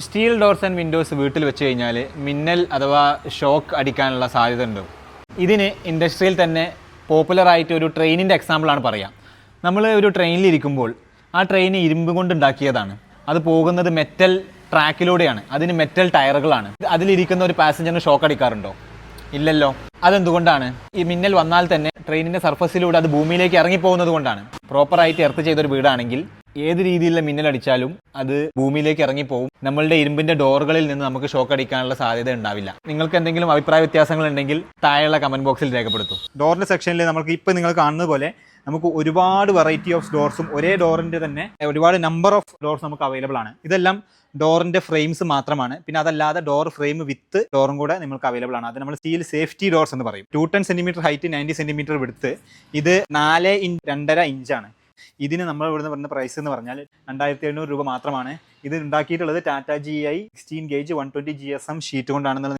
Steel doors and Windows വീട്ടിൽ വെച്ച് കഴിഞ്ഞാൽ മിന്നൽ അഥവാ ഷോക്ക് അടിക്കാനുള്ള സാധ്യത ഉണ്ട്. ഇതിന് ഇൻഡസ്ട്രിയിൽ തന്നെ പോപ്പുലറായിട്ട് ഒരു ട്രെയിനിൻ്റെ എക്സാമ്പിളാണ് പറയാം. നമ്മൾ ഒരു ട്രെയിനിലിരിക്കുമ്പോൾ ആ ട്രെയിൻ ഇരുമ്പ് കൊണ്ട് ഉണ്ടാക്കിയതാണ്. അത് പോകുന്നത് മെറ്റൽ ട്രാക്കിലൂടെയാണ്. അതിന് മെറ്റൽ ടയറുകളാണ്. അതിലിരിക്കുന്ന ഒരു പാസഞ്ചറിന് ഷോക്ക് അടിക്കാറുണ്ടോ? ഇല്ലല്ലോ. അതെന്തുകൊണ്ടാണ്? ഈ മിന്നൽ വന്നാൽ തന്നെ ട്രെയിനിൻ്റെ സർഫസിലൂടെ അത് ഭൂമിയിലേക്ക് ഇറങ്ങിപ്പോകുന്നത് കൊണ്ടാണ്. പ്രോപ്പറായിട്ട് എർത്ത് ചെയ്തൊരു വീടാണെങ്കിൽ ഏത് രീതിയിലുള്ള മിന്നലടിച്ചാലും അത് ഭൂമിയിലേക്ക് ഇറങ്ങിപ്പോവും. നമ്മളുടെ ഇരുമ്പിൻ്റെ ഡോറുകളിൽ നിന്ന് നമുക്ക് ഷോക്ക് അടിക്കാനുള്ള സാധ്യത ഉണ്ടാവില്ല. നിങ്ങൾക്ക് എന്തെങ്കിലും അഭിപ്രായ വ്യത്യാസങ്ങൾ ഉണ്ടെങ്കിൽ താഴെയുള്ള കമൻറ്റ് ബോക്സിൽ രേഖപ്പെടുത്തും. ഡോറിൻ്റെ സെക്ഷനിൽ നമുക്ക് ഇപ്പോൾ നിങ്ങൾ കാണുന്നത് പോലെ നമുക്ക് ഒരുപാട് വെറൈറ്റി ഓഫ് ഡോർസും ഒരേ ഡോറിൻ്റെ തന്നെ ഒരുപാട് നമ്പർ ഓഫ് ഡോർസ് നമുക്ക് അവൈലബിൾ ആണ്. ഇതെല്ലാം ഡോറിൻ്റെ ഫ്രെയിംസ് മാത്രമാണ്. പിന്നെ അതല്ലാതെ ഡോർ ഫ്രെയിം വിത്ത് ഡോറും കൂടെ നിങ്ങൾക്ക് അവൈലബിൾ ആണ്. അത് നമ്മൾ സ്റ്റീൽ സേഫ്റ്റി ഡോർസ് എന്ന് പറയും. 210 സെൻറ്റിമീറ്റർ ഹൈറ്റ്, 90 സെൻറ്റിമീറ്റർ വിടുത്ത്. ഇത് 2.5 ഇഞ്ചാണ്. ഇതിന് നമ്മൾ ഇവിടുന്ന് പറയുന്ന പ്രൈസ് എന്ന് പറഞ്ഞാൽ 2700 രൂപ മാത്രമാണ്. ഇത് ഉണ്ടാക്കിയിട്ടുള്ളത് Tata GI 16 gauge 120 GSM sheet കൊണ്ടാണെന്നുള്ളത്